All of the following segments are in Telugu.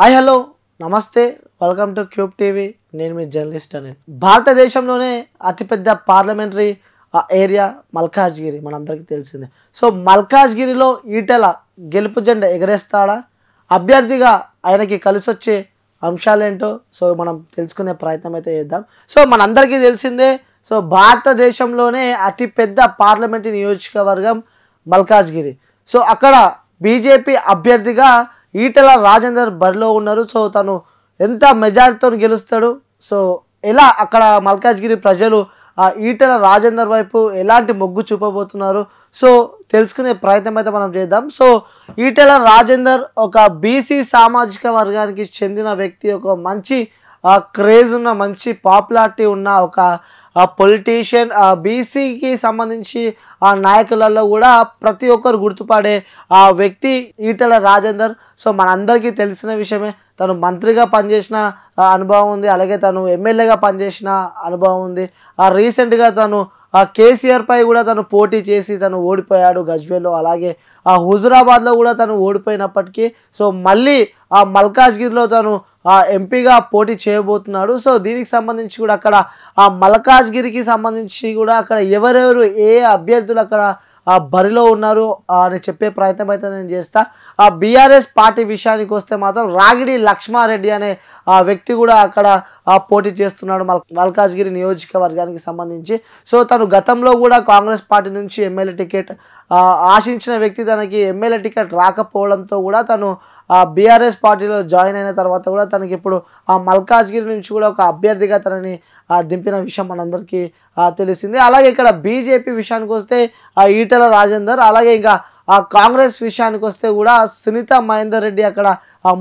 హాయ్ హలో నమస్తే వెల్కమ్ టు క్యూబ్ టీవీ. నేను మీ జర్నలిస్ట్ అని. భారతదేశంలోనే అతిపెద్ద పార్లమెంటరీ ఏరియా మల్కాజ్గిరి మనందరికీ తెలిసిందే. సో మల్కాజ్గిరిలో ఈటెల గెలుపు జెండా ఎగరేస్తాడా, అభ్యర్థిగా ఆయనకి కలిసి వచ్చే అంశాలేంటో సో మనం తెలుసుకునే ప్రయత్నం అయితే చేద్దాం. సో మనందరికీ తెలిసిందే, సో భారతదేశంలోనే అతిపెద్ద పార్లమెంటరీ నియోజకవర్గం మల్కాజ్గిరి. సో అక్కడ బీజేపీ అభ్యర్థిగా ఈటెల రాజేందర్ బరిలో ఉన్నారు. సో తను ఎంత మెజారిటీతో గెలుస్తాడు, సో ఎలా అక్కడ మల్కాజ్గిరి ప్రజలు ఈటెల రాజేందర్ వైపు ఎలాంటి మొగ్గు చూపబోతున్నారు సో తెలుసుకునే ప్రయత్నం అయితే మనం చేద్దాం. సో ఈటెల రాజేందర్ ఒక బీసీ సామాజిక వర్గానికి చెందిన వ్యక్తి, ఒక మంచి క్రేజ్ ఉన్న, మంచి పాపులారిటీ ఉన్న ఒక పొలిటీషియన్. బీసీకి సంబంధించి ఆ నాయకులలో కూడా ప్రతి ఒక్కరు గుర్తుపడే ఆ వ్యక్తి ఈటెల రాజేందర్. సో మనందరికీ తెలిసిన విషయమే, తను మంత్రిగా పనిచేసిన అనుభవం ఉంది, అలాగే తను ఎమ్మెల్యేగా పనిచేసిన అనుభవం ఉంది. రీసెంట్గా తను కేసీఆర్ పై కూడా తను పోటీ చేసి తను ఓడిపోయాడు గజ్వేల్లో, అలాగే హుజురాబాద్లో కూడా తను ఓడిపోయినప్పటికీ సో మళ్ళీ మల్కాజ్గిరిలో తను ఎంపీగా పోటీ చేయబోతున్నాడు. సో దీనికి సంబంధించి కూడా అక్కడ మల్కాజ్గిరికి సంబంధించి కూడా అక్కడ ఎవరెవరు ఏ అభ్యర్థులు అక్కడ బరిలో ఉన్నారు అని చెప్పే ప్రయత్నం అయితే నేను చేస్తా. బీఆర్ఎస్ పార్టీ విషయానికి వస్తే మాత్రం రాగిడి లక్ష్మారెడ్డి అనే వ్యక్తి కూడా అక్కడ పోటీ చేస్తున్నాడు మల్కాజ్గిరి నియోజకవర్గానికి సంబంధించి. సో తను గతంలో కూడా కాంగ్రెస్ పార్టీ నుంచి ఎమ్మెల్యే టికెట్ ఆశించిన వ్యక్తి, తనకి ఎమ్మెల్యే టికెట్ రాకపోవడంతో కూడా తను బీఆర్ఎస్ పార్టీలో జాయిన్ అయిన తర్వాత కూడా తనకి ఇప్పుడు మల్కాజ్గిరి నుంచి కూడా ఒక అభ్యర్థిగా తనని దింపిన విషయం మనందరికీ తెలిసింది. అలాగే ఇక్కడ బీజేపీ విషయానికి వస్తే ఈటెల రాజేందర్, అలాగే ఇంకా కాంగ్రెస్ విషయానికి వస్తే కూడా సునీతా మహేందర్ రెడ్డి అక్కడ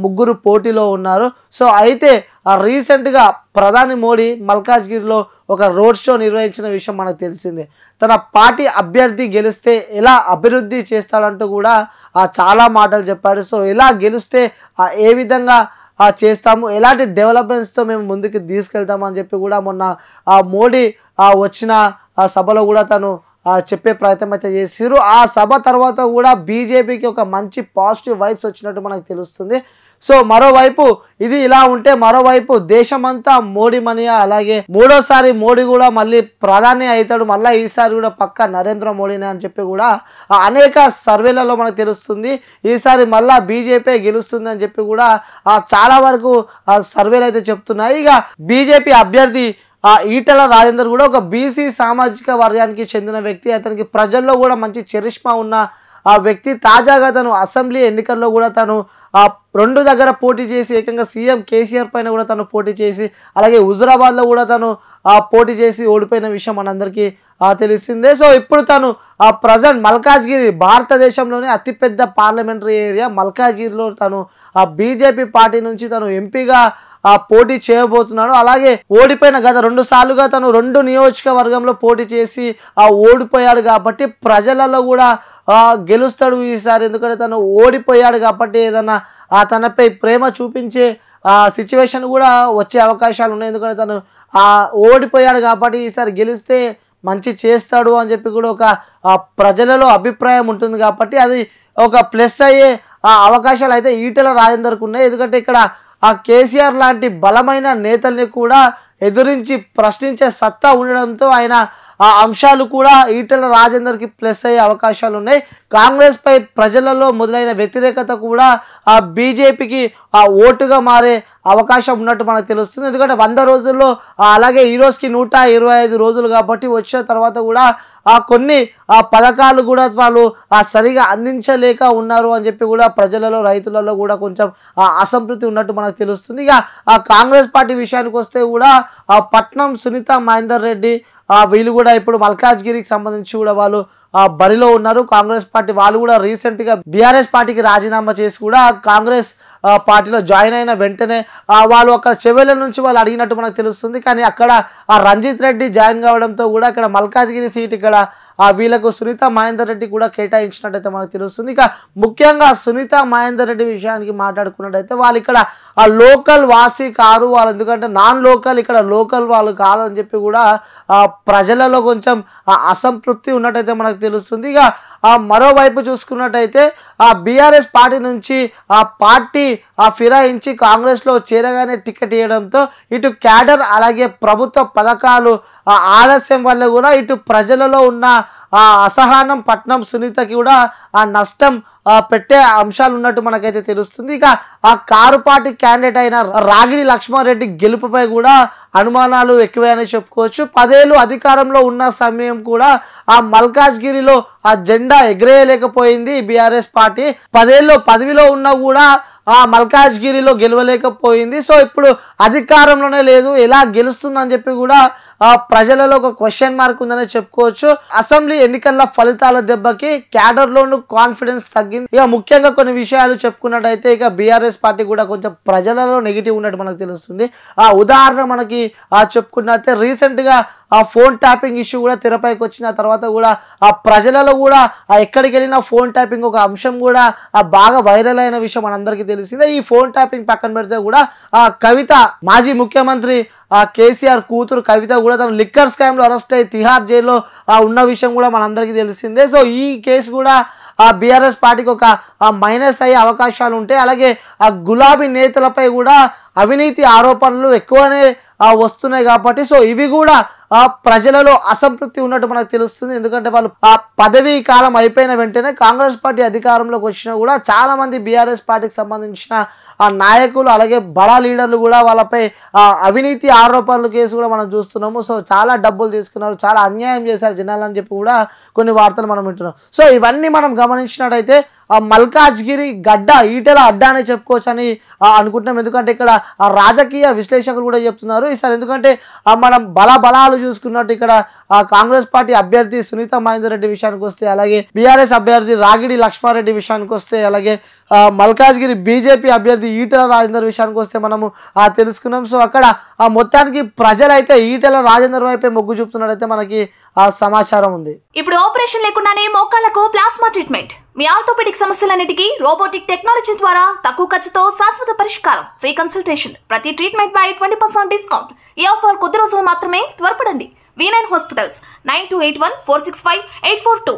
ముగ్గురు పోటీలో ఉన్నారు. సో అయితే రీసెంట్గా ప్రధాని మోడీ మల్కాజ్గిరిలో ఒక రోడ్ షో నిర్వహించిన విషయం మనకు తెలిసిందే. తన పార్టీ అభ్యర్థి గెలిస్తే ఎలా అభివృద్ధి చేస్తాడంటూ కూడా చాలా మాటలు చెప్పాడు. సో ఎలా గెలిస్తే ఏ విధంగా చేస్తాము, ఎలాంటి డెవలప్మెంట్స్తో మేము ముందుకు తీసుకెళ్తాము అని చెప్పి కూడా మొన్న మోడీ వచ్చిన సభలో కూడా తను చెప్పే ప్రయత్నం అయితే చేసారు. ఆ సభ తర్వాత కూడా బీజేపీకి ఒక మంచి పాజిటివ్ వైబ్స్ వచ్చినట్టు మనకు తెలుస్తుంది. సో మరోవైపు ఇది ఇలా ఉంటే మరోవైపు దేశమంతా మోడీ మనియా, అలాగే మూడోసారి మోడీ కూడా మళ్ళీ ప్రధాని అవుతాడు, మళ్ళీ ఈసారి కూడా పక్క నరేంద్ర మోడీనే అని చెప్పి కూడా అనేక సర్వేలలో మనకు తెలుస్తుంది. ఈసారి మళ్ళా బీజేపీ గెలుస్తుంది అని చెప్పి కూడా చాలా వరకు సర్వేలు అయితే చెప్తున్నాయి. ఇక బీజేపీ అభ్యర్థి ఈటెల రాజేందర్ కూడా ఒక బీసీ సామాజిక వర్గానికి చెందిన వ్యక్తి, అతనికి ప్రజల్లో కూడా మంచి చరిష్మా ఉన్న వ్యక్తి. తాజాగా తను అసెంబ్లీ ఎన్నికల్లో కూడా తను 2 దగ్గర పోటీ చేసి ఏకంగా సీఎం కేసీఆర్ పైన కూడా తను పోటీ చేసి, అలాగే హుజురాబాద్లో కూడా తను పోటీ చేసి ఓడిపోయిన విషయం మనందరికీ తెలిసిందే. సో ఇప్పుడు తను ప్రజెంట్ మల్కాజ్గిరి భారతదేశంలోనే అతిపెద్ద పార్లమెంటరీ ఏరియా మల్కాజ్గిరిలో తను బీజేపీ పార్టీ నుంచి తను ఎంపీగా పోటీ చేయబోతున్నాడు. అలాగే ఓడిపోయిన గత 2 సార్లుగా తను 2 నియోజకవర్గంలో పోటీ చేసి ఓడిపోయాడు కాబట్టి ప్రజలలో కూడా గెలుస్తాడు ఈసారి, ఎందుకంటే తను ఓడిపోయాడు కాబట్టి ఏదన్నా తనపై ప్రేమ చూపించే సిచ్యువేషన్ కూడా వచ్చే అవకాశాలు ఉన్నాయి. ఎందుకంటే తను ఓడిపోయాడు కాబట్టి ఈసారి గెలిస్తే మంచి చేస్తాడు అని చెప్పి కూడా ఒక ప్రజలలో అభిప్రాయం ఉంటుంది కాబట్టి అది ఒక ప్లస్ అయ్యే అవకాశాలు అయితే ఈటెల రాజేందర్కు ఉన్నాయి. ఎందుకంటే ఇక్కడ కేసీఆర్ లాంటి బలమైన నేతల్ని కూడా ఎదురించి ప్రశ్నించే సత్తా ఉండడంతో ఆయన అంశాలు కూడా ఈటెల రాజేందర్కి ప్లస్ అయ్యే అవకాశాలు ఉన్నాయి. కాంగ్రెస్ పై ప్రజలలో మొదలైన వ్యతిరేకత కూడా బీజేపీకి ఓటుగా మారే అవకాశం ఉన్నట్టు మనకు తెలుస్తుంది. ఎందుకంటే 100 రోజుల్లో అలాగే ఈ రోజుకి 125 రోజులు కాబట్టి వచ్చిన తర్వాత కూడా కొన్ని పథకాలు కూడా వాళ్ళు సరిగా అందించలేక ఉన్నారు అని చెప్పి కూడా ప్రజలలో రైతులలో కూడా కొంచెం అసంతృప్తి ఉన్నట్టు మనకు తెలుస్తుంది. ఇక కాంగ్రెస్ పార్టీ విషయానికి వస్తే కూడా పట్నం సునీతా మహేందర్ రెడ్డి వీళ్ళు కూడా ఇప్పుడు మల్కాజ్గిరికి సంబంధించి కూడా వాళ్ళు బరిలో ఉన్నారు. కాంగ్రెస్ పార్టీ వాళ్ళు కూడా రీసెంట్గా బీఆర్ఎస్ పార్టీకి రాజీనామా చేసి కూడా కాంగ్రెస్ పార్టీలో జాయిన్ అయిన వెంటనే వాళ్ళు అక్కడ చెవెళ్ళ నుంచి వాళ్ళు అడిగినట్టు మనకు తెలుస్తుంది. కానీ అక్కడ రంజిత్ రెడ్డి జాయిన్ కావడంతో కూడా ఇక్కడ మల్కాజ్గిరి సీట్ ఇక్కడ వీళ్ళకు సునీతా మహేందర్ రెడ్డి కూడా కేటాయించినట్టయితే మనకు తెలుస్తుంది. ఇక ముఖ్యంగా సునీతా మహేందర్ రెడ్డి విషయానికి మాట్లాడుకున్నట్టయితే వాళ్ళు ఇక్కడ లోకల్ వాసి కారు వాళ్ళు, ఎందుకంటే నాన్ లోకల్ ఇక్కడ లోకల్ వాళ్ళు కాదని చెప్పి కూడా ప్రజలలో కొంచెం అసంతృప్తి ఉన్నట్టయితే మనకు తెలుస్తుంది. ఇక మరోవైపు చూసుకున్నట్టయితే బీఆర్ఎస్ పార్టీ నుంచి పార్టీ ఫిరాయించి కాంగ్రెస్లో చేరగానే టికెట్ ఇవ్వడంతో ఇటు క్యాడర్ అలాగే ప్రభుత్వ పథకాలు ఆలస్యం వల్ల కూడా ఇటు ప్రజలలో ఉన్న అసహనం పట్నం సునీతకి కూడా నష్టం పెట్టే అంశాలు ఉన్నట్టు మనకైతే తెలుస్తుంది. ఇక కారు పార్టీ క్యాండిడేట్ అయిన రాగిడి లక్ష్మారెడ్డి గెలుపుపై కూడా అనుమానాలు ఎక్కువని చెప్పుకోవచ్చు. 10 ఏళ్ళు అధికారంలో ఉన్న సమయం కూడా మల్కాజ్గిరిలో జెండా ఎగరేయలేకపోయింది బీఆర్ఎస్ పార్టీ. 10 ఏళ్ళు పదవిలో ఉన్నా కూడా మల్కాజ్గిరిలో గెలవలేకపోయింది. సో ఇప్పుడు అధికారంలోనే లేదు, ఎలా గెలుస్తుందని చెప్పి కూడా ప్రజలలో ఒక క్వశ్చన్ మార్క్ ఉందని చెప్పుకోవచ్చు. అసెంబ్లీ ఎన్నికల ఫలితాల దెబ్బకి క్యాడర్లోనూ కాన్ఫిడెన్స్ తగ్గింది. ఇక ముఖ్యంగా కొన్ని విషయాలు చెప్పుకున్నట్టయితే ఇక బీఆర్ఎస్ పార్టీ కూడా కొంచెం ప్రజలలో నెగిటివ్ ఉన్నట్టు మనకు తెలుస్తుంది. ఉదాహరణ మనకి చెప్పుకున్నట్లయితే రీసెంట్గా ఫోన్ ట్యాపింగ్ ఇష్యూ కూడా తెరపైకి వచ్చిన తర్వాత కూడా ప్రజలలో కూడా ఎక్కడికి వెళ్ళినా ఫోన్ ట్యాపింగ్ ఒక అంశం కూడా బాగా వైరల్ అయిన విషయం మనందరికీ తెలిసిందే. ఈ ఫోన్ ట్యాపింగ్ పక్కన పెడితే కూడా కవిత మాజీ ముఖ్యమంత్రి కేసీఆర్ కూతురు కవిత కూడా తను లిక్కర్ స్కామ్ లో అరెస్ట్ అయ్యి తిహార్ జైల్లో ఉన్న విషయం కూడా మనందరికీ తెలిసిందే. సో ఈ కేసు కూడా బీఆర్ఎస్ పార్టీకి ఒక మైనస్ అయ్యే అవకాశాలు ఉంటాయి. అలాగే గులాబీ నేతలపై కూడా అవినీతి ఆరోపణలు ఎక్కువనే వస్తున్నాయి కాబట్టి సో ఇవి కూడా ప్రజలలో అసంతృప్తి ఉన్నట్టు మనకు తెలుస్తుంది. ఎందుకంటే వాళ్ళు పదవీ కాలం అయిపోయిన వెంటనే కాంగ్రెస్ పార్టీ అధికారంలోకి వచ్చినా కూడా చాలా మంది బీఆర్ఎస్ పార్టీకి సంబంధించిన నాయకులు అలాగే బడా లీడర్లు కూడా వాళ్ళపై అవినీతి ఆరోపణలు కేసు కూడా మనం చూస్తున్నాము. సో చాలా డబ్బులు తీసుకున్నారు, చాలా అన్యాయం చేశారు జనాలని చెప్పి కూడా కొన్ని వార్తలు మనం వింటున్నాం. సో ఇవన్నీ మనం గమనించినట్టయితే మల్కాజ్గిరి గడ్డ ఈటెల అడ్డా అని చెప్పుకోవచ్చు అని అనుకుంటున్నాం. ఎందుకంటే ఇక్కడ రాజకీయ విశ్లేషకులు కూడా చెప్తున్నారు ఈసారి. ఎందుకంటే మనం బలాలు చూసుకున్నట్టు ఇక్కడ కాంగ్రెస్ పార్టీ అభ్యర్థి సునీత మహేందర్ రెడ్డి విషయానికి వస్తే, అలాగే బీఆర్ఎస్ అభ్యర్థి రాగిడి లక్ష్మారెడ్డి విషయానికి వస్తే, అలాగే మల్కాజ్గిరి బీజేపీ అభ్యర్థి ఈటెల రాజేందర్ విషయానికి వస్తే మనము తెలుసుకున్నాం. సో అక్కడ మొత్తానికి ప్రజలైతే ఈటెల రాజేందర్ వైపే మొగ్గు చూపుతున్నట్టయితే మనకి సమాచారం ఉంది. ఇప్పుడు ఆపరేషన్ లేకుండానే మోకాళ్లకు ప్లాస్మా ట్రీట్మెంట్, మీ ఆర్థోపెడిక్ సమస్యలన్నిటికీ రోబోటిక్ టెక్నాలజీ ద్వారా తక్కువ ఖర్చుతో శాశ్వత పరిష్కారం, ఫ్రీ కన్సల్టేషన్, ప్రతి ట్రీట్మెంట్ పై 20% డిస్కౌంట్. ఈ ఆఫర్ కొద్ది రోజులు మాత్రమే, త్వరపడండి. V9 hospitals 9281465842.